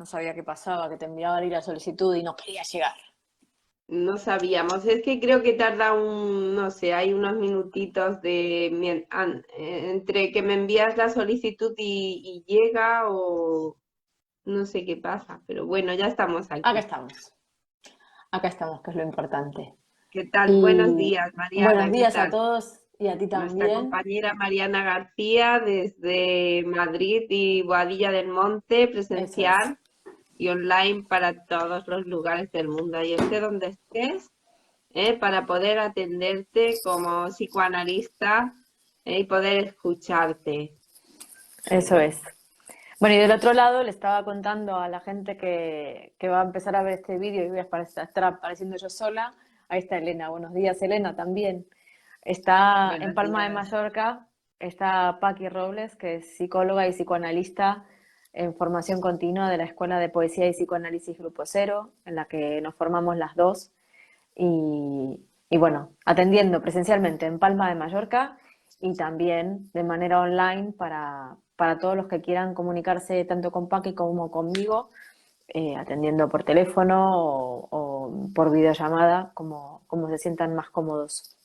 No sabía qué pasaba, que te enviaban la solicitud y no quería llegar. No sabíamos. Es que creo que tarda no sé, hay unos minutitos entre que me envías la solicitud y llega o no sé qué pasa. Pero bueno, ya estamos Acá aquí. estamos, acá estamos, que es lo importante. ¿Qué tal? Buenos Y días, buenos Mariana. ¿Qué días a tal? todos y a ti Nuestra también. compañera Mariana García desde Madrid y Boadilla del Monte, Eso es. presencial y online para todos los lugares del mundo. Y esté donde estés, para poder atenderte como psicoanalista, y poder escucharte. Eso es. Bueno, y del otro lado le estaba contando a la gente que va a empezar a ver este vídeo y voy a estar apareciendo yo sola. Ahí está Elena. Buenos días, Elena, también. Está en Buenos Palma de días. Mallorca, está Paqui Robles, que es psicóloga y psicoanalista en formación continua de la Escuela de Poesía y Psicoanálisis Grupo Cero, en la que nos formamos las dos. Y bueno, atendiendo presencialmente en Palma de Mallorca y también de manera online para todos los que quieran comunicarse tanto con Paqui como conmigo, atendiendo por teléfono o por videollamada, como se sientan más cómodos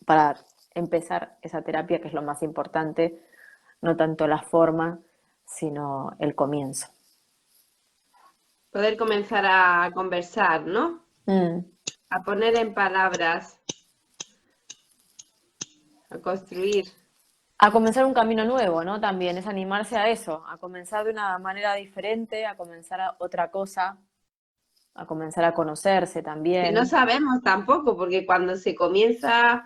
para empezar esa terapia, que es lo más importante, no tanto la forma, sino el comienzo. Poder comenzar a conversar, ¿no? Mm. A poner en palabras, a construir. A comenzar un camino nuevo, ¿no? También es animarse a eso, a comenzar de una manera diferente, a comenzar a otra cosa, a comenzar a conocerse Que no también. sabemos tampoco, porque cuando se comienza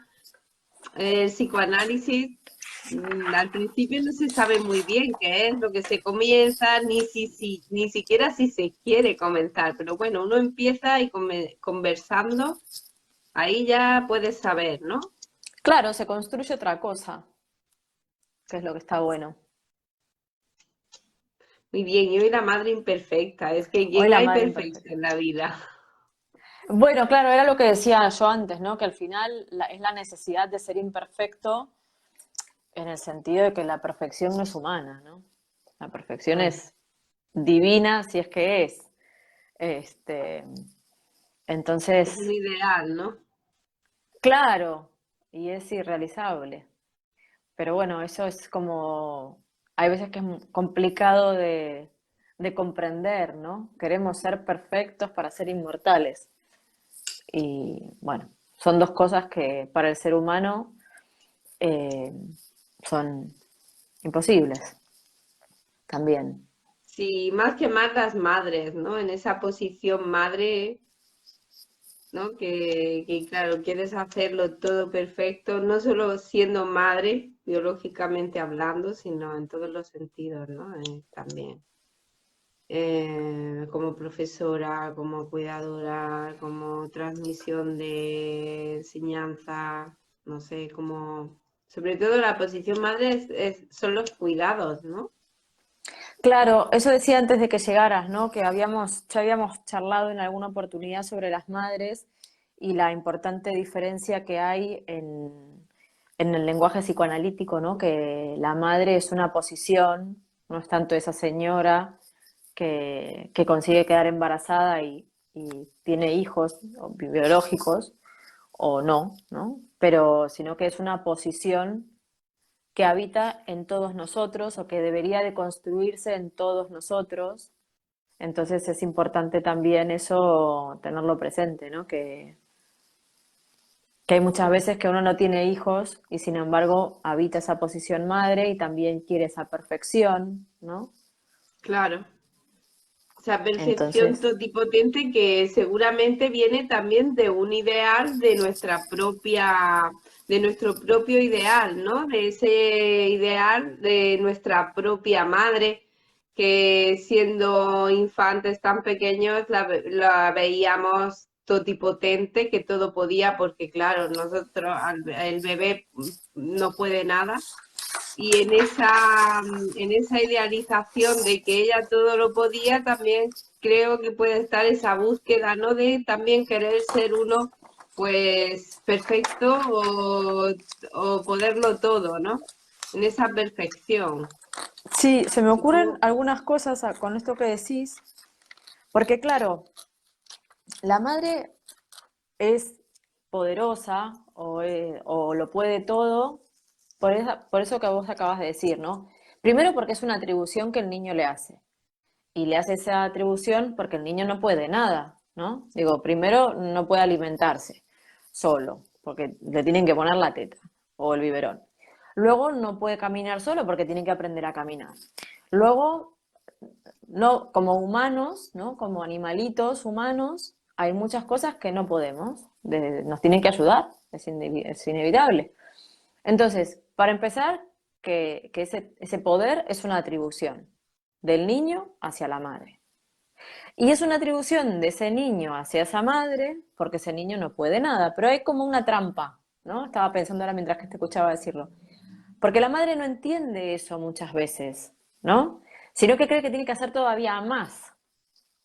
el psicoanálisis, al principio no se sabe muy bien qué es lo que se comienza, ni siquiera si se quiere comenzar. Pero bueno, uno empieza y conversando, ahí ya puedes saber, ¿no? Claro, se construye otra cosa, que es lo que está bueno. Muy bien, y hoy la madre imperfecta, es que Hoy ¿quién la hay madre perfecto imperfecta. en la vida? Bueno, claro, era lo que decía yo antes, ¿no? Que al final es la necesidad de ser imperfecto en el sentido de que la perfección no es humana, ¿no? La perfección Claro, es divina si es que es. Este, es un entonces, ideal, ¿no? claro, y es irrealizable. Pero bueno, eso es como, hay veces que es complicado de comprender, ¿no? Queremos ser perfectos para ser inmortales. Y bueno, son dos cosas que para el ser humano eh, son imposibles también. Sí, más que más las madres, ¿no? En esa posición madre, ¿no? Claro, quieres hacerlo todo perfecto, no solo siendo madre, biológicamente hablando, sino en todos los sentidos, ¿no? También. Como profesora, como cuidadora, como transmisión de enseñanza, no sé, como... Sobre todo la posición madre son los cuidados, ¿no? Claro, eso decía antes de que llegaras, ¿no? Que ya habíamos charlado en alguna oportunidad sobre las madres y la importante diferencia que hay en el lenguaje psicoanalítico, ¿no? Que la madre es una posición, no es tanto esa señora que consigue quedar embarazada y tiene hijos biológicos o no, ¿no? Pero sino que es una posición que habita en todos nosotros o que debería de construirse en todos nosotros. Entonces es importante también eso tenerlo presente, ¿no? Que hay muchas veces que uno no tiene hijos y sin embargo habita esa posición madre y también quiere esa perfección, ¿no? Claro. Esa percepción Entonces, totipotente que seguramente viene también de un ideal de nuestro propio ideal, ¿no? De ese ideal de nuestra propia madre, que siendo infantes tan pequeños la veíamos totipotente, que todo podía, porque claro, el bebé no puede nada y en esa idealización de que ella todo lo podía, también creo que puede estar esa búsqueda, ¿no? De también querer ser uno, pues, perfecto o poderlo todo, ¿no? En esa perfección. Sí, se me ocurren Supongo, algunas cosas con esto que decís, porque claro, la madre es poderosa o lo puede todo por eso que vos acabas de decir, ¿no? Primero porque es una atribución que el niño le hace. Y le hace esa atribución porque el niño no puede nada, ¿no? Digo, primero no puede alimentarse solo, porque le tienen que poner la teta o el biberón. Luego no puede caminar solo porque tiene que aprender a caminar. Luego, no, como humanos, ¿no? Como animalitos humanos, hay muchas cosas que no podemos. Nos tienen que ayudar, es inevitable. Entonces, para empezar, que ese poder es una atribución del niño hacia la madre. Y es una atribución de ese niño hacia esa madre, porque ese niño no puede nada, pero hay como una trampa, ¿no? Estaba pensando ahora mientras que te escuchaba decirlo. Porque la madre no entiende eso muchas veces, ¿no? Sino que cree que tiene que hacer todavía más.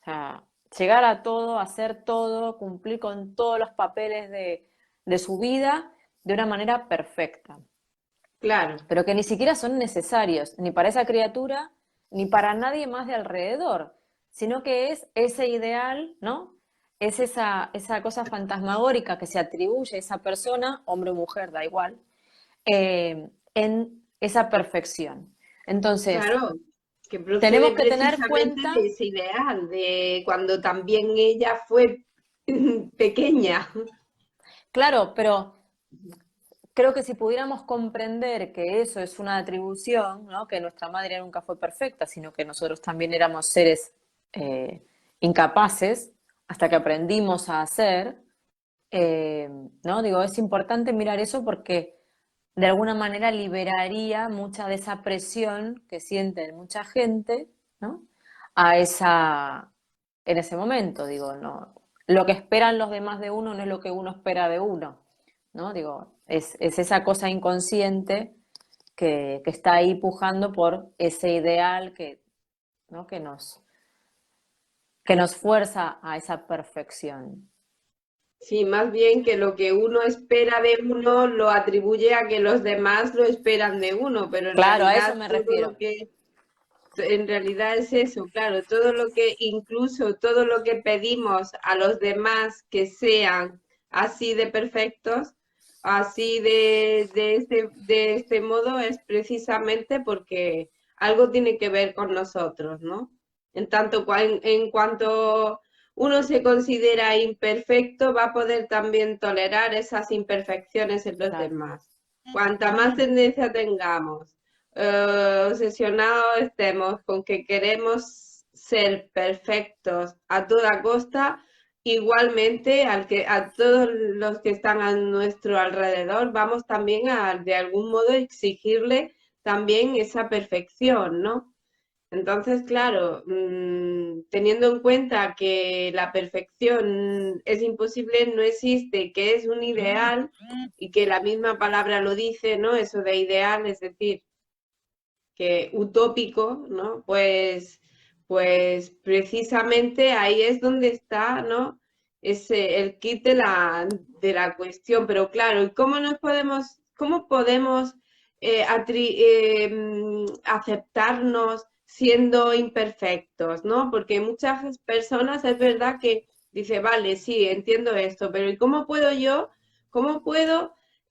O sea, llegar a todo, hacer todo, cumplir con todos los papeles de su vida de una manera perfecta, claro. pero que ni siquiera son necesarios, ni para esa criatura, ni para nadie más de alrededor, sino que es ese ideal, ¿no? Es esa cosa fantasmagórica que se atribuye a esa persona, hombre o mujer, da igual, en esa perfección. Entonces, Claro, que tenemos procede que tener precisamente cuenta, de ese ideal, de cuando también ella fue pequeña. claro, pero creo que si pudiéramos comprender que eso es una atribución, ¿no? Que nuestra madre nunca fue perfecta, sino que nosotros también éramos seres eh, incapaces hasta que aprendimos a hacer, eh, ¿no? Digo, es importante mirar eso porque de alguna manera liberaría mucha de esa presión que siente mucha gente, ¿no? A en ese momento, digo, no. Lo que esperan los demás de uno no es lo que uno espera de uno, ¿no? Digo, es esa cosa inconsciente que está ahí pujando por ese ideal ¿no? Que nos fuerza a esa perfección. Sí, más bien que lo que uno espera de uno lo atribuye a que los demás lo esperan de uno, pero Claro, a eso me todo refiero. lo que, en realidad es eso, claro, todo lo que, incluso todo lo que pedimos a los demás que sean así de perfectos, así de este modo, es precisamente porque algo tiene que ver con nosotros, ¿no? En tanto, en cuanto uno se considera imperfecto, va a poder también tolerar esas imperfecciones en los Claro. demás. Cuanta más tendencia tengamos, obsesionados estemos con que queremos ser perfectos a toda costa, igualmente a todos los que están a nuestro alrededor, vamos también a de algún modo exigirle también esa perfección, ¿no? Entonces, claro, teniendo en cuenta que la perfección es imposible, no existe, que es un ideal y que la misma palabra lo dice, ¿no? Eso de ideal, es decir, que utópico, ¿no? Pues precisamente ahí es donde está, ¿no? El kit de la cuestión. Pero claro, ¿y cómo podemos aceptarnos siendo imperfectos, ¿no? Porque muchas personas es verdad que dice, vale, sí, entiendo esto, pero ¿y cómo puedo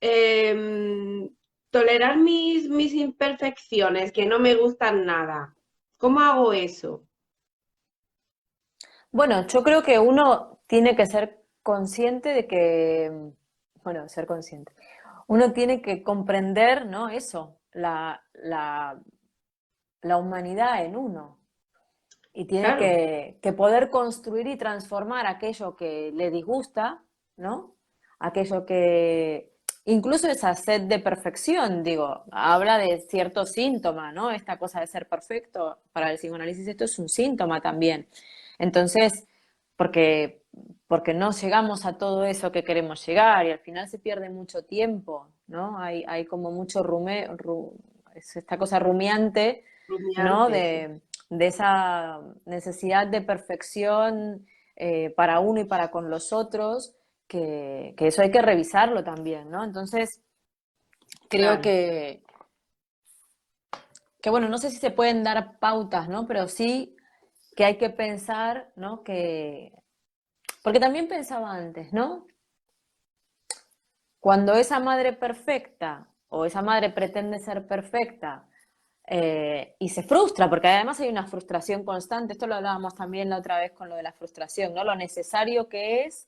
eh, tolerar mis imperfecciones, que no me gustan nada? ¿Cómo hago eso? Bueno, yo creo que uno tiene que ser consciente de que, bueno, ser consciente. Uno tiene que comprender, ¿no? Eso, la humanidad en uno. Y tiene Claro, que poder construir y transformar aquello que le disgusta, ¿no? Aquello que, incluso esa sed de perfección, digo, habla de cierto síntoma, ¿no? Esta cosa de ser perfecto, para el psicoanálisis esto es un síntoma también. Entonces, porque, porque no llegamos a todo eso que queremos llegar y al final se pierde mucho tiempo, ¿no? Hay como mucho es esta cosa rumiante, ¿no? rumiante, sí. De esa necesidad de perfección para uno y para con los otros, que eso hay que revisarlo también, ¿no? Entonces, creo Claro. que bueno, no sé si se pueden dar pautas, ¿no? Pero sí que hay que pensar, ¿no? Porque también pensaba antes, ¿no? Cuando esa madre perfecta o esa madre pretende ser perfecta y se frustra, porque además hay una frustración constante, esto lo hablábamos también la otra vez con lo de la frustración, ¿no? Lo necesario que es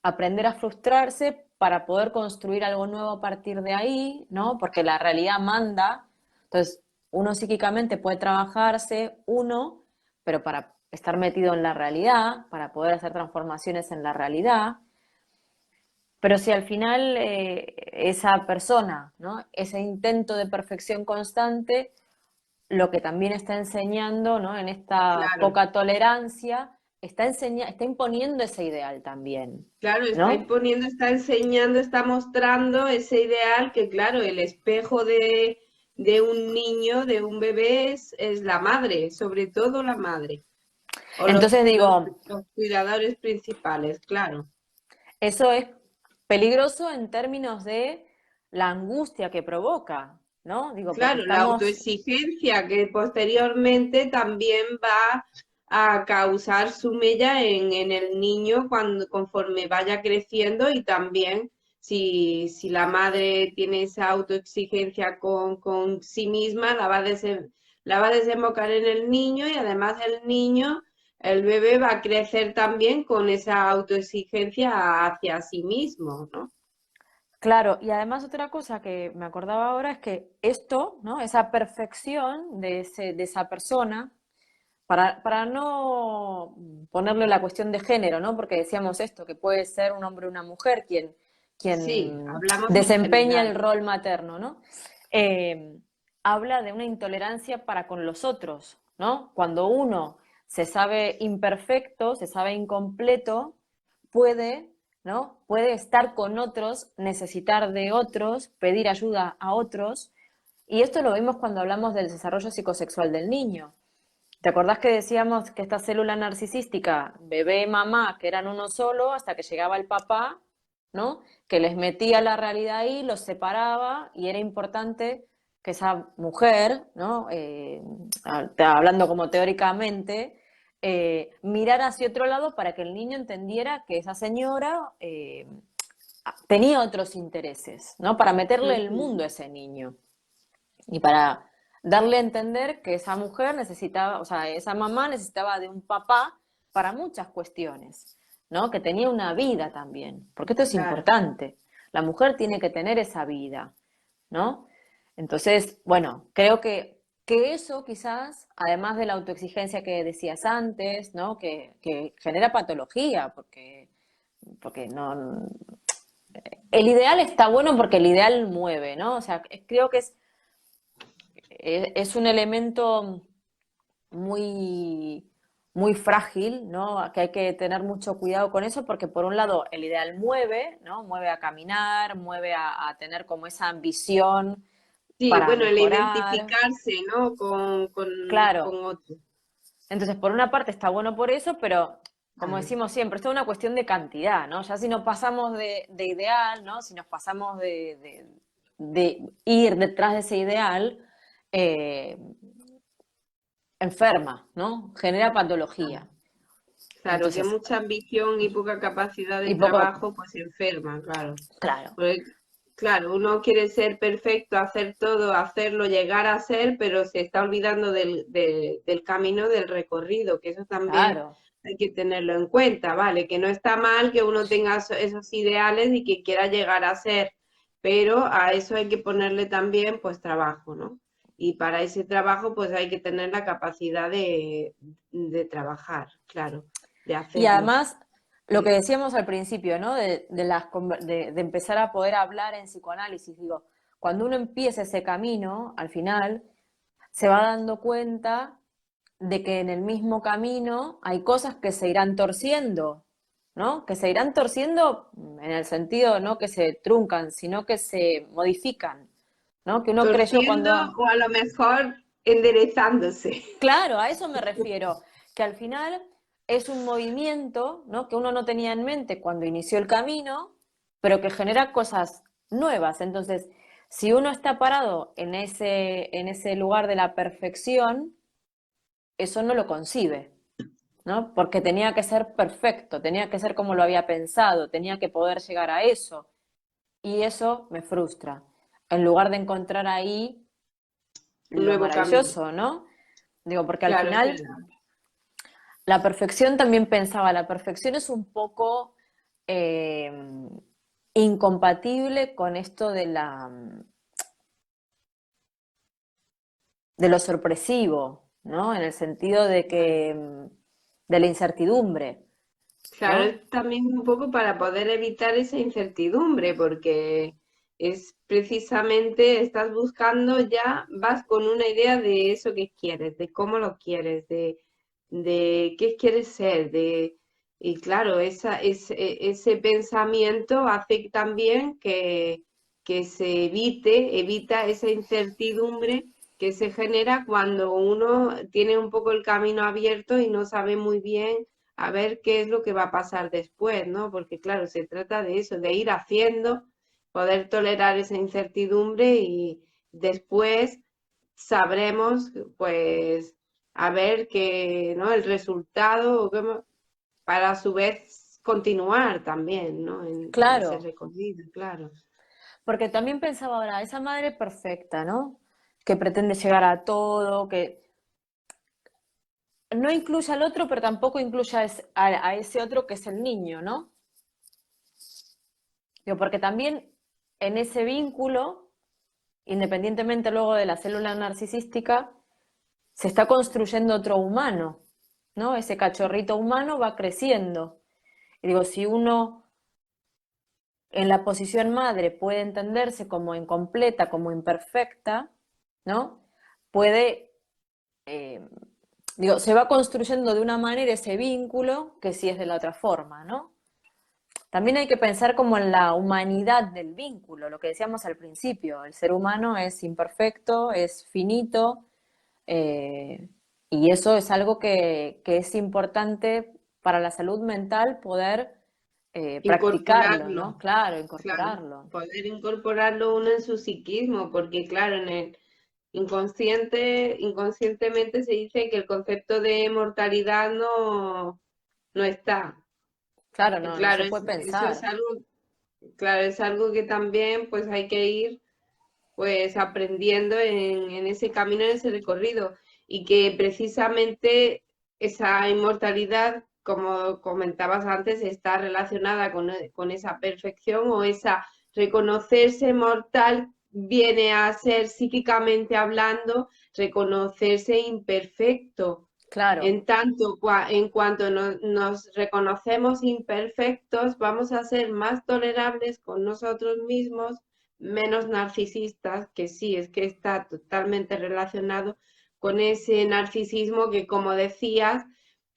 aprender a frustrarse para poder construir algo nuevo a partir de ahí, ¿no? Porque la realidad manda. Entonces, uno psíquicamente puede trabajarse, pero para estar metido en la realidad, para poder hacer transformaciones en la realidad. Pero si al final esa persona, ¿no? Ese intento de perfección constante, lo que también está enseñando, ¿no? En esta Claro. poca tolerancia, está imponiendo ese ideal también, Claro, está ¿no? imponiendo, está enseñando, está mostrando ese ideal que, claro, el espejo de un niño, de un bebé, es la madre, sobre todo la madre, o Entonces digo, los cuidadores principales, claro. eso es peligroso en términos de la angustia que provoca, ¿no? Digo, porque Claro, la estamos, autoexigencia que posteriormente también va a causar su mella en el niño cuando, conforme vaya creciendo y también si la madre tiene esa autoexigencia con sí misma, la va a desembocar en el niño y además el niño, el bebé va a crecer también con esa autoexigencia hacia sí mismo, ¿no? claro, y además otra cosa que me acordaba ahora es que esto, ¿no? Esa perfección de esa persona, para no ponerle la cuestión de género, ¿no? Porque decíamos esto, que puede ser un hombre o una mujer Sí, quien hablamos en desempeña el general. rol materno, ¿no? Eh, habla de una intolerancia para con los otros, ¿no? Cuando uno se sabe imperfecto, se sabe incompleto, puede, ¿no? Puede estar con otros, necesitar de otros, pedir ayuda a otros, y esto lo vimos cuando hablamos del desarrollo psicosexual del niño. ¿Te acordás que decíamos que esta célula narcisística, bebé, mamá, que eran uno solo, hasta que llegaba el papá, ¿no? Que les metía la realidad ahí, los separaba y era importante que esa mujer, ¿no? Hablando como teóricamente, mirara hacia otro lado para que el niño entendiera que esa señora tenía otros intereses, ¿no? Para meterle el Ujú. mundo a ese niño y para darle a entender que esa mujer necesitaba, o sea, esa mamá necesitaba de un papá para muchas cuestiones, ¿no? Que tenía una vida también, porque esto es Claro. importante. La mujer tiene que tener esa vida, ¿no? Entonces, bueno, creo que eso quizás, además de la autoexigencia que decías antes, ¿no? Que genera patología, porque no, el ideal está bueno porque el ideal mueve, ¿no? O sea, creo que es un elemento muy, muy frágil, ¿no? Que hay que tener mucho cuidado con eso porque por un lado el ideal mueve, ¿no? Mueve a caminar, mueve a tener como esa ambición Sí, para bueno, el mejorar, identificarse, ¿no? claro. Con otro. Entonces, por una parte está bueno por eso, pero como Claro. decimos siempre, esto es una cuestión de cantidad, ¿no? Ya si nos pasamos de ideal, ¿no? Si nos pasamos de ir detrás de ese ideal, eh, enferma, ¿no? Genera patología. Claro, que Entonces, mucha ambición y poca capacidad de y poco, trabajo, pues enferma, claro. claro, Porque, claro, uno quiere ser perfecto, hacer todo, hacerlo, llegar a ser, pero se está olvidando del camino, del recorrido, que eso también claro. hay que tenerlo en cuenta, ¿vale? Que no está mal que uno tenga esos ideales y que quiera llegar a ser, pero a eso hay que ponerle también, pues, trabajo, ¿no? Y para ese trabajo, pues hay que tener la capacidad de trabajar, claro, de Y hacerlo. además, lo que decíamos al principio, ¿no? De empezar a poder hablar en psicoanálisis, digo, cuando uno empieza ese camino, al final, se va dando cuenta de que en el mismo camino hay cosas que se irán torciendo, ¿no? Que se irán torciendo en el sentido no que se truncan, sino que se modifican, ¿no? Que uno creyó Torciendo cuando... o a lo mejor enderezándose. Claro, a eso me refiero, que al final es un movimiento, ¿no? Que uno no tenía en mente cuando inició el camino, pero que genera cosas nuevas. Entonces, Si uno está parado en ese lugar de la perfección, eso no lo concibe, ¿no? Porque tenía que ser perfecto, tenía que ser como lo había pensado, tenía que poder llegar a eso. Y eso me frustra. En lugar de encontrar ahí Un lo nuevo camino. maravilloso, ¿no? Digo, porque al Claro, es final verdad. la perfección también pensaba, la perfección es un poco eh, incompatible con esto de lo sorpresivo, ¿no? En el sentido de Claro. que de la incertidumbre, Claro, ¿no? es también un poco para poder evitar esa incertidumbre, porque es precisamente, estás buscando ya, vas con una idea de eso que quieres, de cómo lo quieres, de qué quieres ser, y claro, ese pensamiento hace también que se evita esa incertidumbre que se genera cuando uno tiene un poco el camino abierto y no sabe muy bien a ver qué es lo que va a pasar después, ¿no? Porque claro, se trata de eso, de ir haciendo, poder tolerar esa incertidumbre y después sabremos, pues, a ver qué, ¿no? El resultado para a su vez continuar también, ¿no? En ese Claro, recorrido, claro. porque también pensaba ahora, esa madre perfecta, ¿no? Que pretende llegar a todo, que no incluye al otro, pero tampoco incluye a ese otro que es el niño, ¿no? Digo, porque también en ese vínculo, independientemente luego de la célula narcisística, se está construyendo otro humano, ¿no? Ese cachorrito humano va creciendo. Y digo, si uno en la posición madre puede entenderse como incompleta, como imperfecta, ¿no? Puede, eh, digo, se va construyendo de una manera ese vínculo que si es de la otra forma, ¿no? También hay que pensar como en la humanidad del vínculo, lo que decíamos al principio, el ser humano es imperfecto, es finito, eh, y eso es algo que es importante para la salud mental poder practicarlo, Incorporarlo. ¿no? Claro, Claro, incorporarlo. poder incorporarlo uno en su psiquismo, porque claro, en el inconscientemente se dice que el concepto de mortalidad no está. Claro, Y no claro, se puede eso es pensar. algo, claro, es algo que también pues hay que ir pues aprendiendo en ese camino, en ese recorrido. Y que precisamente esa inmortalidad, como comentabas antes, está relacionada con esa perfección o esa reconocerse mortal viene a ser psíquicamente hablando, reconocerse imperfecto. Claro, En tanto, en cuanto nos reconocemos imperfectos, vamos a ser más tolerables con nosotros mismos, menos narcisistas, que sí, es que está totalmente relacionado con ese narcisismo que, como decías,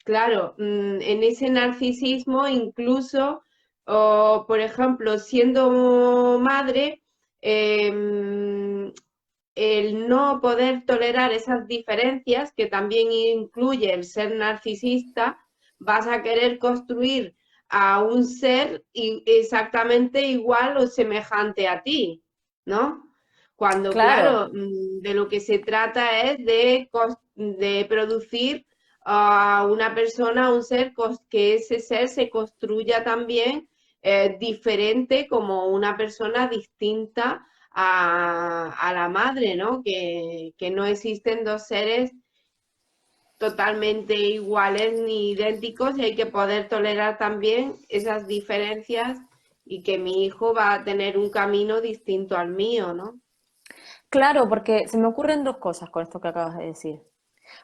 claro, en ese narcisismo incluso, por ejemplo, siendo madre, el no poder tolerar esas diferencias, que también incluye el ser narcisista, vas a querer construir a un ser exactamente igual o semejante a ti, ¿no? Cuando, claro, claro, de lo que se trata es de producir a una persona, a un ser, que ese ser se construya también diferente como una persona distinta a la madre, ¿no? Que no existen dos seres totalmente iguales ni idénticos y hay que poder tolerar también esas diferencias y que mi hijo va a tener un camino distinto al mío, ¿no? claro, porque se me ocurren dos cosas con esto que acabas de decir.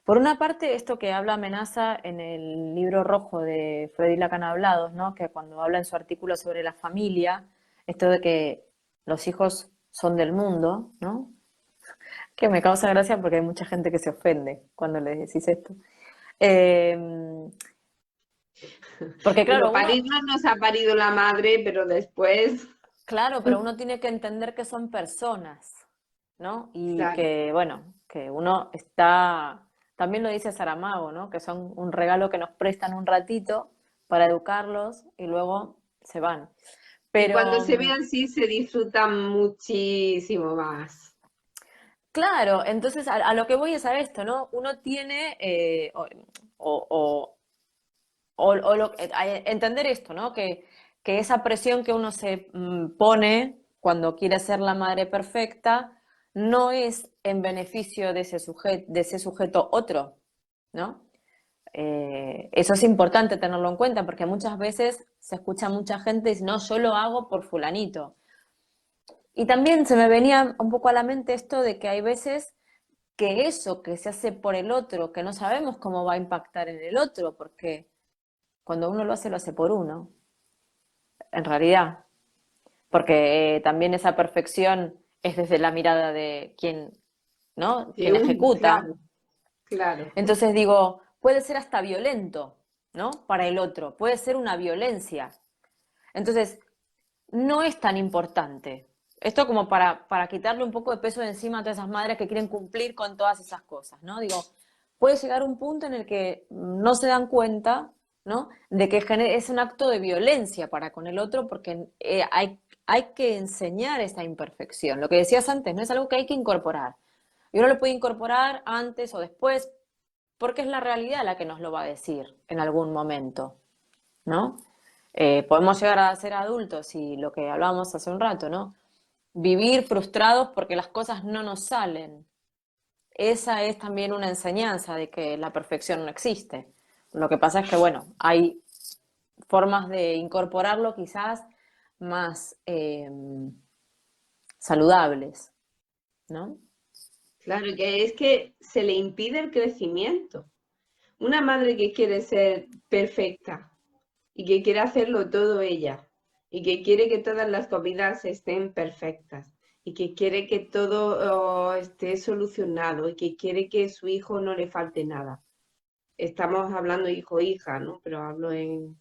Por una parte, esto que habla Amenaza en el libro rojo de Freud y Lacan Hablados, ¿no? Que cuando habla en su artículo sobre la familia, esto de que los hijos son del mundo, ¿no? Que me causa gracia porque hay mucha gente que se ofende cuando le decís esto. Eh, porque Bueno, claro, uno, parirnos nos ha parido la madre, pero después, claro, pero uno tiene que entender que son personas, ¿no? Y claro, que, bueno, que uno está, también lo dice Saramago, ¿no? Que son un regalo que nos prestan un ratito para educarlos y luego se van. Y cuando Pero se ve así se disfruta muchísimo más. claro, entonces a lo que voy es a esto, ¿no? Uno tiene, o, o- entender esto, ¿no? Que esa presión que uno se pone cuando quiere ser la madre perfecta no es en beneficio de ese sujeto otro, ¿no? Eso es importante tenerlo en cuenta porque muchas veces se escucha mucha gente y dice, no, yo lo hago por fulanito. Y también se me venía un poco a la mente esto de que hay veces que eso que se hace por el otro, que no sabemos cómo va a impactar en el otro, porque cuando uno lo hace por uno, en realidad. Porque también esa perfección es desde la mirada de quien, ¿no? De Quien un, ejecuta. claro, claro, Entonces digo, puede ser hasta violento, ¿no? Para el otro, puede ser una violencia. Entonces, no es tan importante. Esto como para quitarle un poco de peso de encima a todas esas madres que quieren cumplir con todas esas cosas, ¿no? Digo, puede llegar un punto en el que no se dan cuenta, ¿no? De que es un acto de violencia para con el otro porque hay que enseñar esa imperfección. Lo que decías antes, ¿no? Es algo que hay que incorporar. Y uno lo puede incorporar antes o después, porque es la realidad la que nos lo va a decir en algún momento, ¿no? Podemos llegar a ser adultos y lo que hablábamos hace un rato, ¿no? Vivir frustrados porque las cosas no nos salen. Esa es también una enseñanza de que la perfección no existe. Lo que pasa es que, bueno, hay formas de incorporarlo quizás más saludables, ¿no? claro, que es que se le impide el crecimiento. Una madre que quiere ser perfecta y que quiere hacerlo todo ella y que quiere que todas las comidas estén perfectas y que quiere que todo esté solucionado y que quiere que su hijo no le falte nada. Estamos hablando hijo-hija, ¿no? Pero hablo en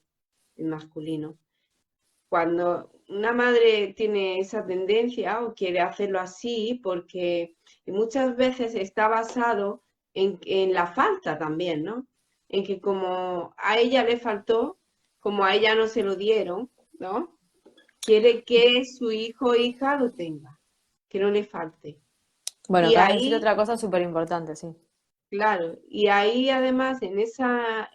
masculino. Cuando una madre tiene esa tendencia o quiere hacerlo así, porque muchas veces está basado en la falta también, ¿no? En que como a ella le faltó, como a ella no se lo dieron, ¿no? Quiere que su hijo o hija lo tenga, que no le falte. Bueno, Y acabas de decir ahí, otra cosa súper importante, sí. claro, y ahí además en esa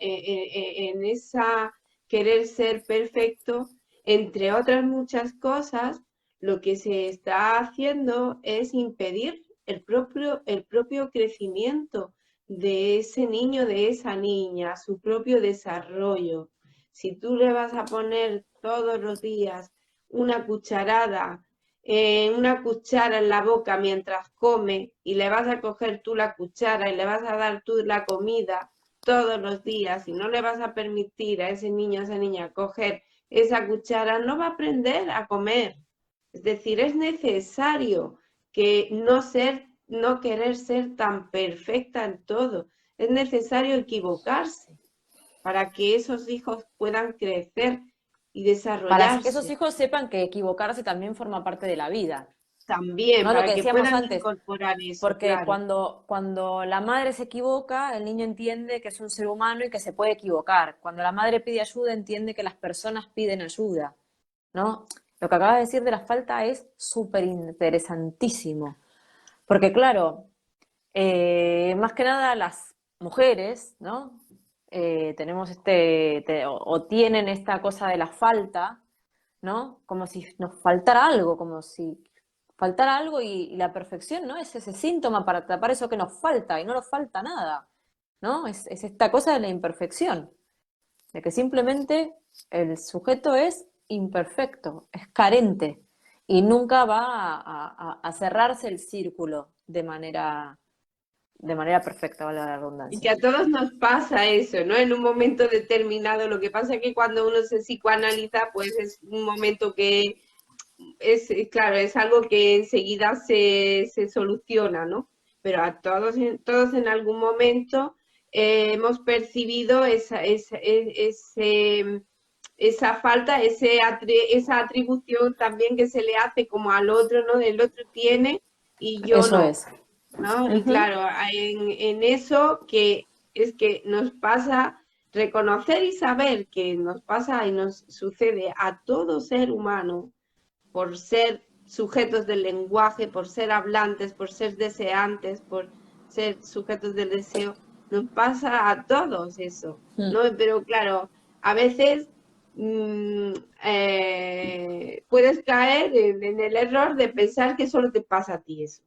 querer ser perfecto, entre otras muchas cosas, lo que se está haciendo es impedir el propio crecimiento de ese niño, de esa niña, su propio desarrollo. Si tú le vas a poner todos los días una cucharada una cuchara en la boca mientras come y le vas a coger tú la cuchara y le vas a dar tú la comida todos los días y no le vas a permitir a ese niño, a esa niña coger esa cuchara, no va a aprender a comer. Es decir, es necesario que no querer ser tan perfecta en todo. Es necesario equivocarse para que esos hijos puedan crecer y Para que esos desarrollarse. hijos sepan que equivocarse también forma parte de la vida, También, ¿no? Lo para que que decíamos puedan antes, incorporar eso, porque claro. cuando la madre se equivoca, el niño entiende que es un ser humano y que se puede equivocar. Cuando la madre pide ayuda, entiende que las personas piden ayuda, ¿no? Lo que acabas de decir de la falta es súper interesantísimo. Porque claro, más que nada las mujeres, ¿no? Tenemos o tienen esta cosa de la falta, ¿no? Como si nos faltara algo, como si faltara algo y la perfección, ¿no? Es ese síntoma para tapar eso que nos falta y no nos falta nada, ¿no? Es esta cosa de la imperfección, de que simplemente el sujeto es imperfecto, es carente y nunca va a cerrarse el círculo de manera perfecta, vale la Y que redundancia. a todos nos pasa eso, ¿no? En un momento determinado. Lo que pasa es que cuando uno se psicoanaliza, pues es un momento que es, claro, es algo que enseguida se soluciona, ¿no? Pero a todos en algún momento hemos percibido esa falta, esa atribución también que se le hace como al otro, ¿no? El otro tiene y yo Eso no. es. ¿No? Y Ujú. claro, en eso que es que nos pasa reconocer y saber que nos pasa y nos sucede a todo ser humano por ser sujetos del lenguaje, por ser hablantes, por ser deseantes, por ser sujetos del deseo, nos pasa a todos eso, ¿no? Pero claro, a veces puedes caer en el error de pensar que solo te pasa a ti eso,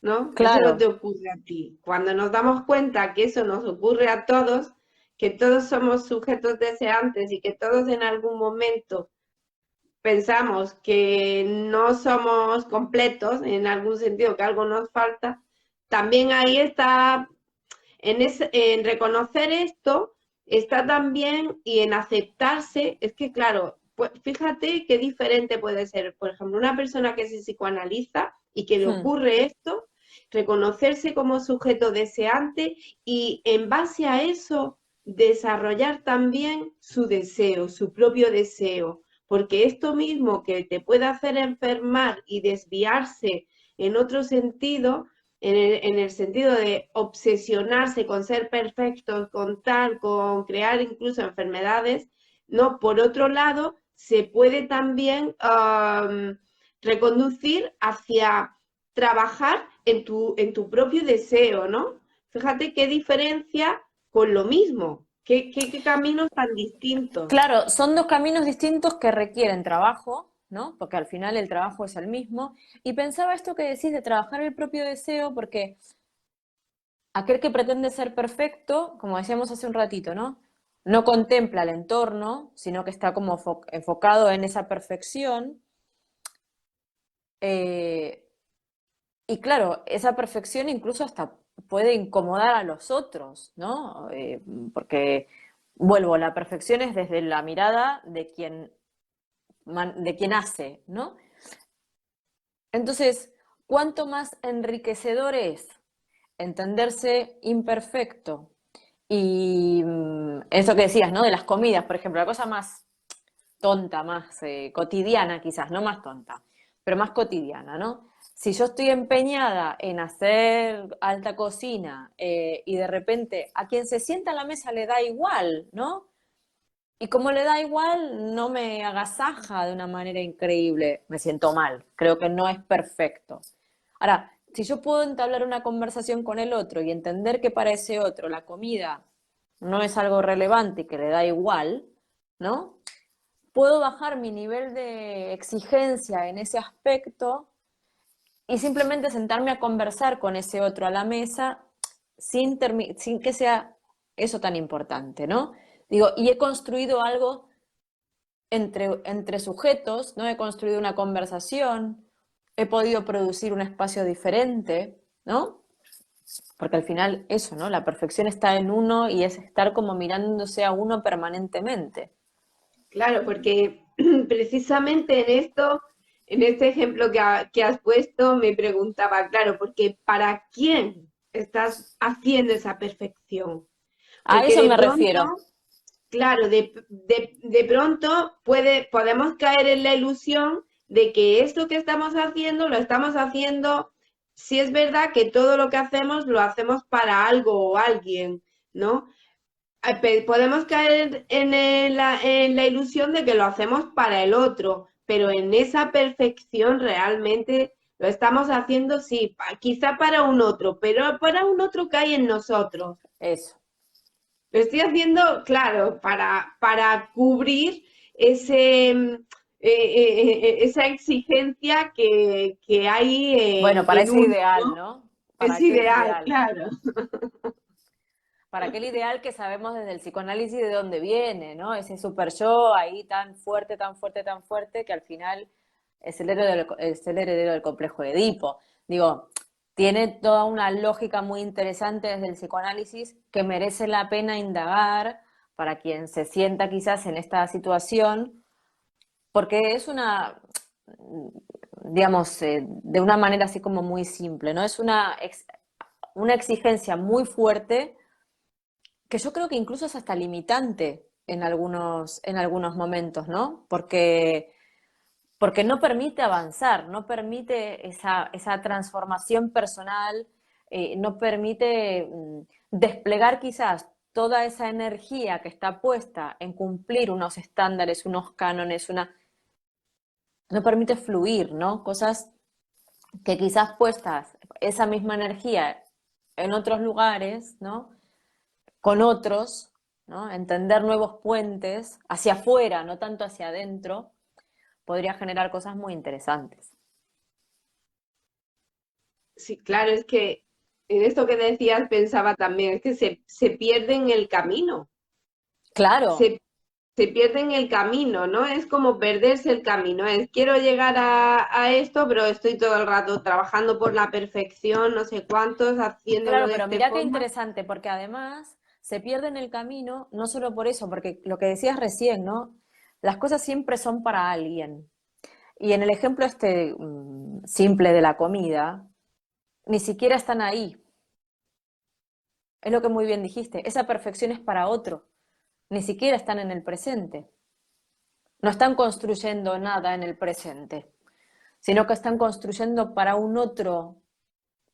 ¿no? Que solo Claro, te ocurre a ti. Cuando nos damos cuenta que eso nos ocurre a todos, que todos somos sujetos deseantes y que todos en algún momento pensamos que no somos completos en algún sentido, que algo nos falta, también ahí está, en reconocer esto, está también y en aceptarse, es que claro, pues fíjate qué diferente puede ser, por ejemplo, una persona que se psicoanaliza y que le ocurre esto, reconocerse como sujeto deseante y en base a eso desarrollar también su deseo, su propio deseo, porque esto mismo que te puede hacer enfermar y desviarse en otro sentido, en el sentido de obsesionarse con ser perfectos, con tal, con crear incluso enfermedades, ¿no? Por otro lado, se puede también reconducir hacia trabajar en tu propio deseo, ¿no? Fíjate qué diferencia con lo mismo, qué caminos tan distintos. claro, son dos caminos distintos que requieren trabajo, ¿no? Porque al final el trabajo es el mismo. Y pensaba esto que decís de trabajar el propio deseo, porque aquel que pretende ser perfecto, como decíamos hace un ratito, ¿no? No contempla el entorno, sino que está como enfocado en esa perfección. Eh, y claro, esa perfección incluso hasta puede incomodar a los otros, ¿no? Porque, vuelvo, la perfección es desde la mirada de quien hace, ¿no? Entonces, ¿cuánto más enriquecedor es entenderse imperfecto? Y eso que decías, ¿no? De las comidas, por ejemplo, la cosa más tonta, más cotidiana quizás, no más tonta, pero más cotidiana, ¿no? Si yo estoy empeñada en hacer alta cocina y de repente a quien se sienta a la mesa le da igual, ¿no? Y como le da igual, no me agasaja de una manera increíble, me siento mal, creo que no es perfecto. Ahora, si yo puedo entablar una conversación con el otro y entender que para ese otro la comida no es algo relevante y que le da igual, ¿no? Puedo bajar mi nivel de exigencia en ese aspecto y simplemente sentarme a conversar con ese otro a la mesa sin que sea eso tan importante, ¿no? Digo, y he construido algo entre sujetos, ¿no? He construido una conversación, he podido producir un espacio diferente, ¿no? Porque al final eso, ¿no? La perfección está en uno y es estar como mirándose a uno permanentemente. Claro, porque precisamente en esto, en este ejemplo que has puesto, me preguntaba, claro, porque ¿para quién estás haciendo esa perfección? A Porque eso de me pronto, refiero. claro, de pronto podemos caer en la ilusión de que esto que estamos haciendo lo estamos haciendo, si es verdad que todo lo que hacemos lo hacemos para algo o alguien, ¿no? Podemos caer en la ilusión de que lo hacemos para el otro, pero en esa perfección realmente lo estamos haciendo, sí, quizá para un otro, pero para un otro que hay en nosotros. Eso. Lo estoy haciendo, claro, para cubrir ese, esa exigencia que hay Bueno, para en ese uno, ideal, ¿no? ¿no? Para Es aquel ideal, ideal. claro. Para aquel ideal que sabemos desde el psicoanálisis de dónde viene, ¿no? Ese super yo ahí tan fuerte, tan fuerte, tan fuerte, que al final es el heredero del complejo de Edipo. Digo, tiene toda una lógica muy interesante desde el psicoanálisis que merece la pena indagar para quien se sienta quizás en esta situación, porque es digamos, de una manera así como muy simple, ¿no? Es una exigencia muy fuerte que yo creo que incluso es hasta limitante en algunos momentos, ¿no? Porque no permite avanzar, no permite esa transformación personal, no permite desplegar quizás toda esa energía que está puesta en cumplir unos estándares, unos cánones, no permite fluir, ¿no? Cosas que quizás puestas esa misma energía en otros lugares, ¿no? Con otros, ¿no? Entender nuevos puentes hacia afuera, no tanto hacia adentro, podría generar cosas muy interesantes. Sí, claro, es que en esto que decías pensaba también, es que se pierde en el camino, Claro, se, se pierde en el camino, ¿no? Es como perderse el camino, es quiero llegar a esto, pero estoy todo el rato trabajando por la perfección, no sé cuántos, haciéndolo claro, de pero esta mirá qué forma. interesante, porque además se pierde en el camino, no solo por eso, porque lo que decías recién, ¿no? Las cosas siempre son para alguien. Y en el ejemplo este simple de la comida, ni siquiera están ahí. Es lo que muy bien dijiste, esa perfección es para otro, ni siquiera están en el presente. No están construyendo nada en el presente, sino que están construyendo para un otro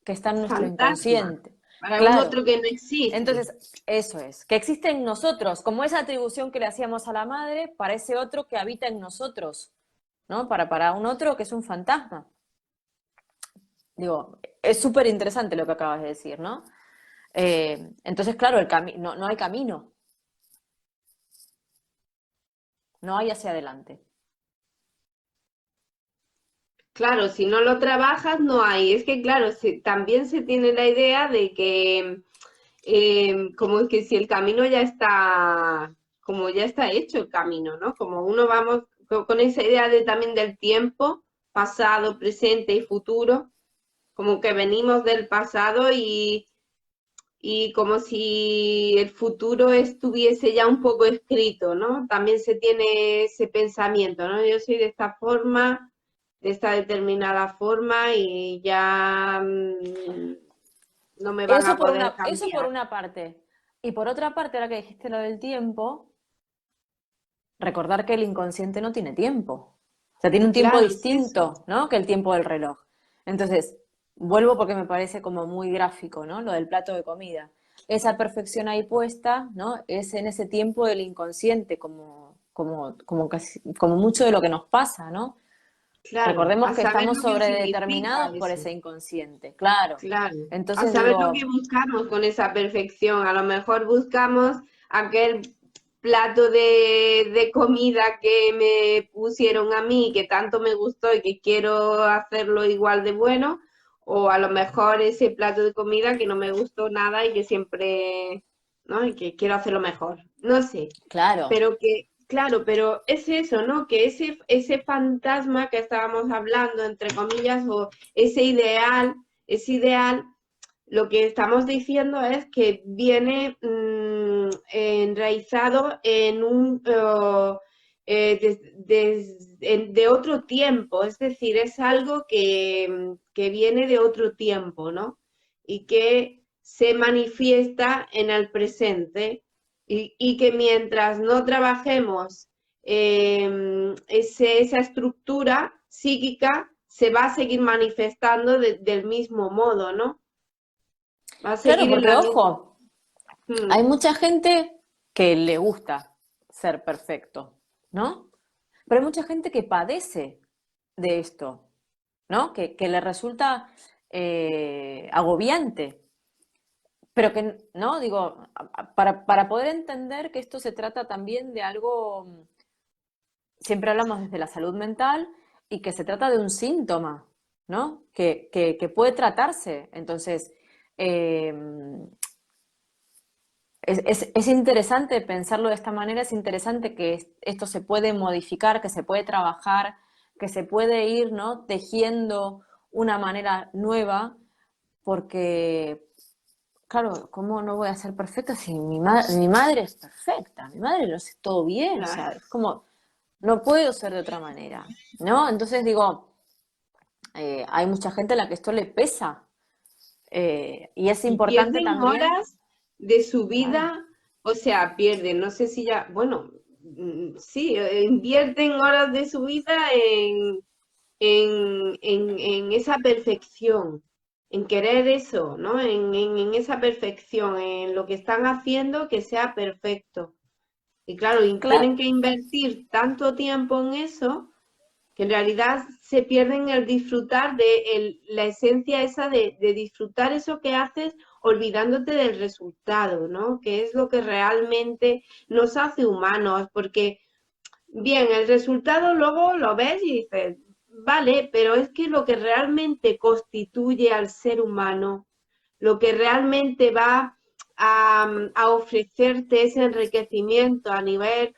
que está en nuestro Fantasma, inconsciente. para un Claro, otro que no existe. entonces eso es, que existe en nosotros, como esa atribución que le hacíamos a la madre para ese otro que habita en nosotros, ¿no? Para un otro que es un fantasma. Digo, es súper interesante lo que acabas de decir, ¿no? Entonces, claro, no hay camino, no hay hacia adelante. Claro, si no lo trabajas, no hay. Es que, claro, también se tiene la idea de que como es que si el camino ya está, como ya está hecho el camino, ¿no? Como uno vamos con esa idea de también del tiempo, pasado, presente y futuro, como que venimos del pasado y como si el futuro estuviese ya un poco escrito, ¿no? También se tiene ese pensamiento, ¿no? Yo soy de esta forma, de esta determinada forma y ya no me van a poder Eso por cambiar. una parte. Y por otra parte, ahora que dijiste lo del tiempo, recordar que el inconsciente no tiene tiempo. O sea, tiene un tiempo Claro, es eso. distinto, ¿no? Que el tiempo del reloj. Entonces, vuelvo porque me parece como muy gráfico, ¿no? Lo del plato de comida. Esa perfección ahí puesta, ¿no? Es en ese tiempo del inconsciente, como mucho de lo que nos pasa, ¿no? Claro, Recordemos a que saber estamos lo que significa sobredeterminados por eso, ese inconsciente, claro. claro, a Entonces saber lo que digo, buscamos con esa perfección. A lo mejor buscamos aquel plato de comida que me pusieron a mí, que tanto me gustó y que quiero hacerlo igual de bueno, o a lo mejor ese plato de comida que no me gustó nada y que siempre, ¿no? Y que quiero hacerlo mejor. No sé. claro, Pero que, claro, pero es eso, ¿no? Que ese fantasma que estábamos hablando, entre comillas, o ese ideal, lo que estamos diciendo es que viene enraizado en de otro tiempo, es decir, es algo que viene de otro tiempo, ¿no? Y que se manifiesta en el presente y que mientras no trabajemos esa estructura psíquica, se va a seguir manifestando del mismo modo, ¿no? Va a claro, seguir en porque la misma. ojo, hay mucha gente que le gusta ser perfecto, ¿no? Pero hay mucha gente que padece de esto, ¿no? Que le resulta agobiante. Pero que, ¿no? Digo, para poder entender que esto se trata también de algo, siempre hablamos desde la salud mental y que se trata de un síntoma, ¿no? Que puede tratarse. Entonces, eh, es interesante pensarlo de esta manera, es interesante que esto se puede modificar, que se puede trabajar, que se puede ir, ¿no? Tejiendo una manera nueva, porque, claro, ¿cómo no voy a ser perfecta si mi madre es perfecta? Mi madre lo hace todo bien, o sea, Claro. es como, no puedo ser de otra manera, ¿no? Entonces digo, hay mucha gente a la que esto le pesa, y es Y importante pierden también, horas de su claro. vida, o sea, pierden, no sé si ya, bueno, sí, invierten horas de su vida en esa perfección. en querer eso, ¿no? En esa perfección, en lo que están haciendo que sea perfecto. Y claro, y Claro, tienen que invertir tanto tiempo en eso que en realidad se pierden el disfrutar de la esencia esa de disfrutar eso que haces olvidándote del resultado, ¿no? Que es lo que realmente nos hace humanos, porque bien, el resultado luego lo ves y dices, vale, pero es que lo que realmente constituye al ser humano, lo que realmente va a ofrecerte ese enriquecimiento a nivel,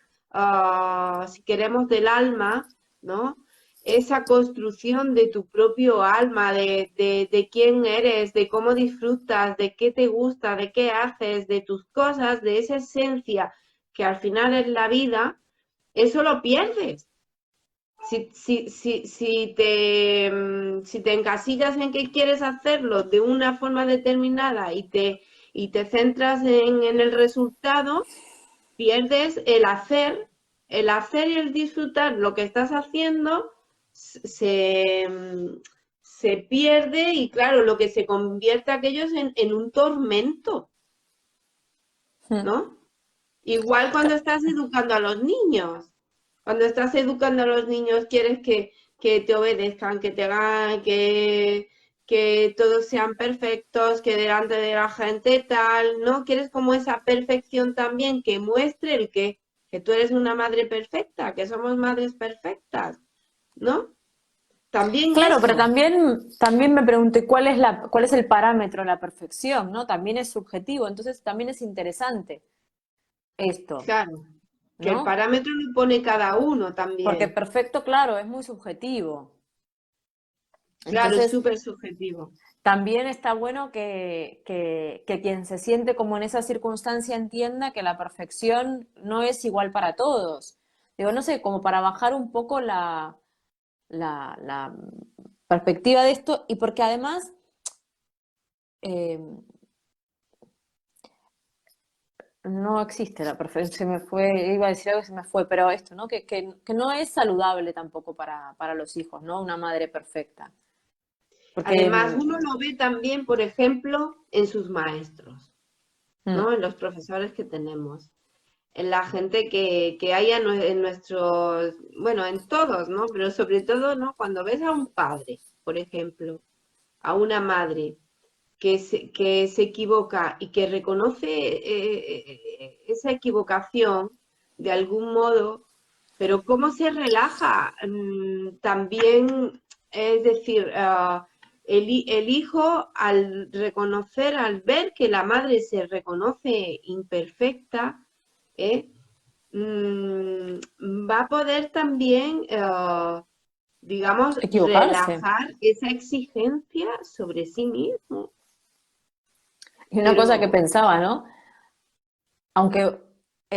si queremos, del alma, ¿no? Esa construcción de tu propio alma, de quién eres, de cómo disfrutas, de qué te gusta, de qué haces, de tus cosas, de esa esencia que al final es la vida, eso lo pierdes. Si te encasillas en que quieres hacerlo de una forma determinada y te centras en el resultado, pierdes el hacer y el disfrutar lo que estás haciendo se, se pierde y claro, lo que se convierte aquello es en un tormento, mm, ¿no? Igual cuando estás educando a los niños. Cuando estás educando a los niños, quieres que te obedezcan, que te hagan, que todos sean perfectos, que delante de la gente tal, ¿no? Quieres como esa perfección también que muestre que tú eres una madre perfecta, que somos madres perfectas, ¿no? También claro, pero eso, también me pregunté cuál es el parámetro de la perfección, ¿no? También es subjetivo, entonces también es interesante esto, claro, que el ¿no? parámetro lo pone cada uno Porque también. perfecto, claro, es muy subjetivo. Claro, es Entonces, súper subjetivo. también está bueno que quien se siente como en esa circunstancia entienda que la perfección no es igual para todos. Digo, no sé, como para bajar un poco la perspectiva de esto y porque además eh, no existe la perfección, se me fue, iba a decir algo y se me fue, pero esto, ¿no? Que no es saludable tampoco para los hijos, ¿no? Una madre perfecta. Porque, Además, uno lo ve también, por ejemplo, en sus maestros, mm, ¿no? En los profesores que tenemos, en la gente que hay en nuestros, bueno, en todos, ¿no? Pero sobre todo, ¿no? Cuando ves a un padre, por ejemplo, a una madre que se equivoca y que reconoce esa equivocación de algún modo, pero cómo se relaja también, es decir, el hijo al reconocer, al ver que la madre se reconoce imperfecta, ¿eh? Va a poder también, digamos, equivocarse. relajar esa exigencia sobre sí mismo. Y una cosa que Pero, pensaba, ¿no? Aunque,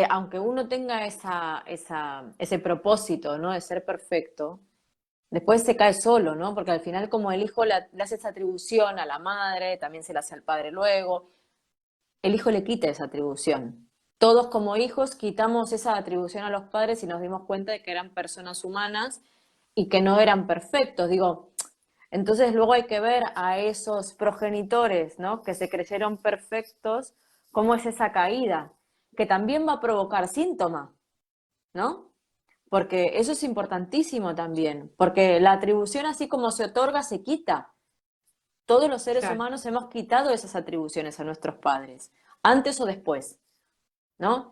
aunque uno tenga ese propósito, ¿no? De ser perfecto, después se cae solo, ¿no? Porque al final como el hijo le hace esa atribución a la madre, también se la hace al padre luego, el hijo le quita esa atribución. Todos como hijos quitamos esa atribución a los padres y nos dimos cuenta de que eran personas humanas y que no eran perfectos. Digo, entonces luego hay que ver a esos progenitores, ¿no? Que se creyeron perfectos, cómo es esa caída, que también va a provocar síntomas, ¿no? Porque eso es importantísimo también, porque la atribución así como se otorga, se quita. Todos los seres claro, humanos hemos quitado esas atribuciones a nuestros padres, antes o después, ¿no?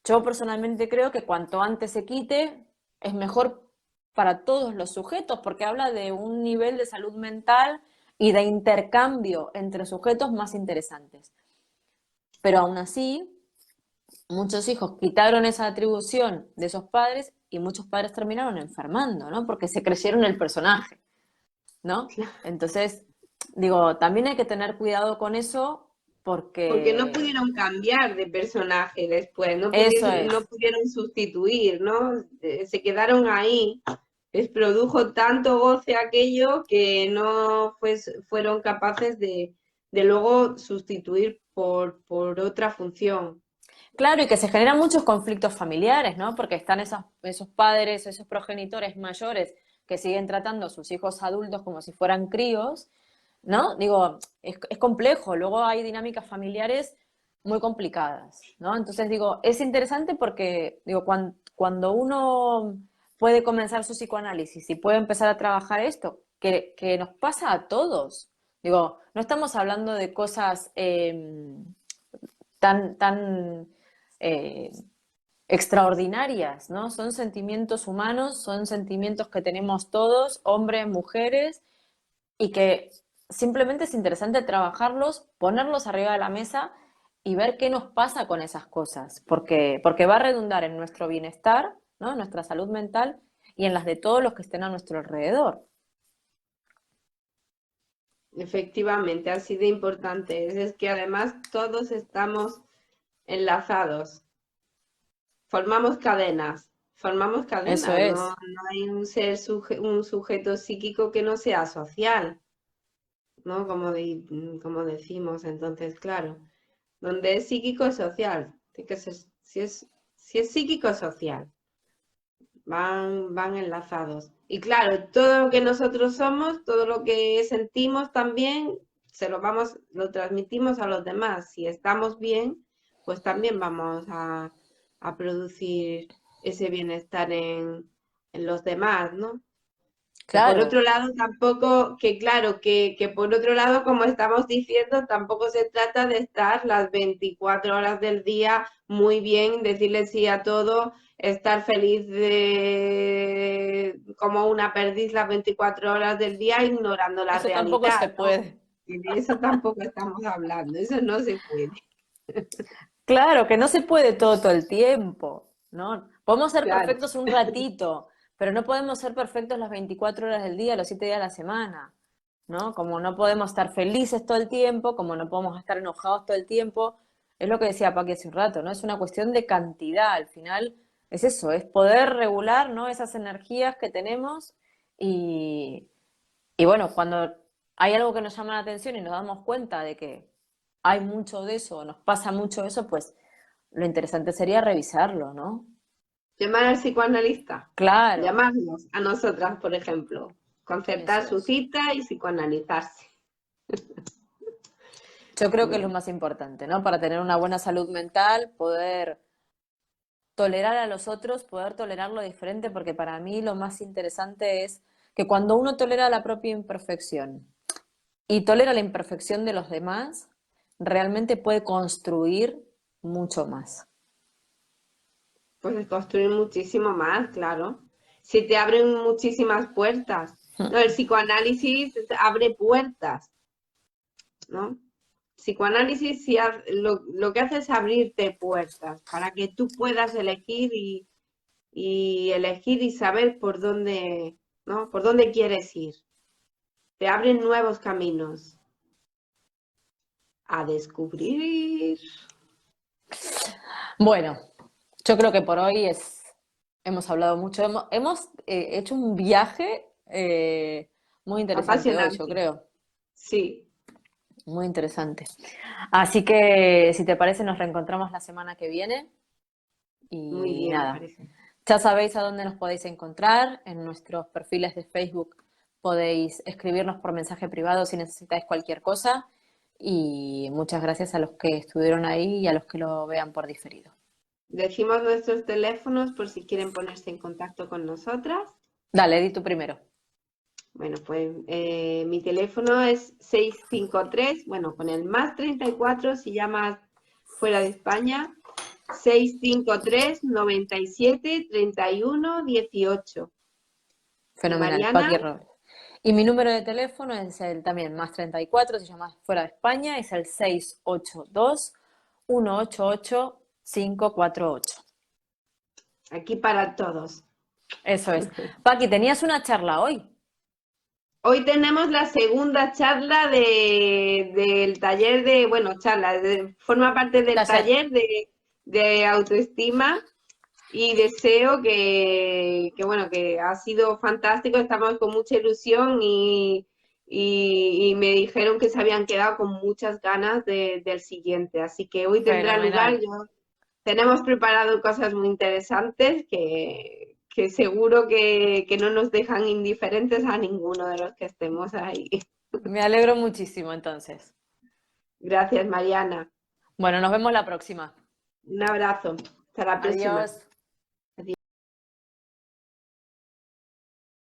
Yo personalmente creo que cuanto antes se quite, es mejor para todos los sujetos, porque habla de un nivel de salud mental y de intercambio entre sujetos más interesantes. Pero aún así, muchos hijos quitaron esa atribución de esos padres y muchos padres terminaron enfermando, ¿no? Porque se creyeron el personaje, ¿no? Entonces, digo, también hay que tener cuidado con eso porque no porque pudieron cambiar de personaje después, eso no es. pudieron sustituir, ¿no? Se quedaron ahí. Les produjo tanto goce aquello que no fueron capaces de luego sustituir por otra función. Claro, y que se generan muchos conflictos familiares, ¿no? Porque están esos padres, esos progenitores mayores que siguen tratando a sus hijos adultos como si fueran críos, ¿no? Digo, es complejo, luego hay dinámicas familiares muy complicadas, ¿no? Entonces digo, es interesante porque, digo, cuando uno puede comenzar su psicoanálisis y puede empezar a trabajar esto, que nos pasa a todos. Digo, no estamos hablando de cosas tan eh, extraordinarias, ¿no? Son sentimientos humanos, son sentimientos que tenemos todos, hombres, mujeres, y que simplemente es interesante trabajarlos, ponerlos arriba de la mesa y ver qué nos pasa con esas cosas, porque va a redundar en nuestro bienestar, ¿no? En nuestra salud mental y en las de todos los que estén a nuestro alrededor. Efectivamente, así de importante es que además todos estamos enlazados, formamos Eso cadenas, no, es. no hay un ser, un sujeto psíquico que no sea social, ¿no? Como decimos, entonces, claro, donde es psíquico es social, tiene que ser, si es psíquico es social, van enlazados. Y claro, todo lo que nosotros somos, todo lo que sentimos también, lo transmitimos a los demás. Si estamos bien, pues también vamos a producir ese bienestar en los demás, ¿no? Que por Claro, otro lado tampoco, que claro, que por otro lado, como estamos diciendo, tampoco se trata de estar las 24 horas del día muy bien, decirle sí a todo, estar feliz como una perdiz las 24 horas del día ignorando la eso tampoco realidad, se ¿no? puede. Y de eso tampoco estamos hablando, eso no se puede. Claro, que no se puede todo el tiempo, ¿no? Podemos ser Claro, perfectos un ratito, pero no podemos ser perfectos las 24 horas del día, los 7 días de la semana, ¿no? Como no podemos estar felices todo el tiempo, como no podemos estar enojados todo el tiempo, es lo que decía Paqui hace un rato, ¿no? Es una cuestión de cantidad, al final es eso, es poder regular, ¿no? Esas energías que tenemos y, y bueno, cuando hay algo que nos llama la atención y nos damos cuenta de que hay mucho de eso, nos pasa mucho eso, pues lo interesante sería revisarlo, ¿no? llamar al psicoanalista, Claro, llamarnos a nosotras, por ejemplo, concertar eso su es. cita y psicoanalizarse. Yo creo que es lo Bueno, más importante, ¿no? Para tener una buena salud mental, poder tolerar a los otros, poder tolerar lo diferente, porque para mí lo más interesante es que cuando uno tolera la propia imperfección y tolera la imperfección de los demás, realmente puede construir mucho más. pues es construir muchísimo más, claro. Si te abren muchísimas puertas. No, el psicoanálisis abre puertas, ¿no? Psicoanálisis lo que hace es abrirte puertas para que tú puedas elegir y elegir y saber por dónde, ¿no? Por dónde quieres ir. Te abren nuevos caminos a descubrir. Bueno, yo creo que por hoy hemos hablado mucho, hemos hecho un viaje muy interesante hoy, yo Apasionante. creo, Sí, muy interesante. Así que si te parece, nos reencontramos la semana que viene muy y bien, me nada, parece. ya sabéis a dónde nos podéis encontrar, en nuestros perfiles de Facebook podéis escribirnos por mensaje privado si necesitáis cualquier cosa y muchas gracias a los que estuvieron ahí y a los que lo vean por diferido. Decimos nuestros teléfonos por si quieren ponerse en contacto con nosotras. Dale, di tú primero. Bueno, pues mi teléfono es 653, bueno, con el más 34 si llamas fuera de España, 653 97 31 18. Y Fenomenal, Mariana, Paqui Robles. Y mi número de teléfono es el también más 34 si llamas fuera de España, es el 682-188-548. aquí para todos. Eso es. Paqui, tenías una charla hoy. Hoy tenemos la segunda charla del taller bueno, charla, forma parte del Taller. taller de autoestima y deseo bueno, que ha sido fantástico, estamos con mucha ilusión y me dijeron que se habían quedado con muchas ganas del siguiente, así que hoy tendrá lugar, Fenomenal. tenemos preparado cosas muy interesantes que seguro que no nos dejan indiferentes a ninguno de los que estemos ahí. Me alegro muchísimo entonces. Gracias, Mariana. Bueno, nos vemos la próxima. Un abrazo. Hasta la próxima. Adiós.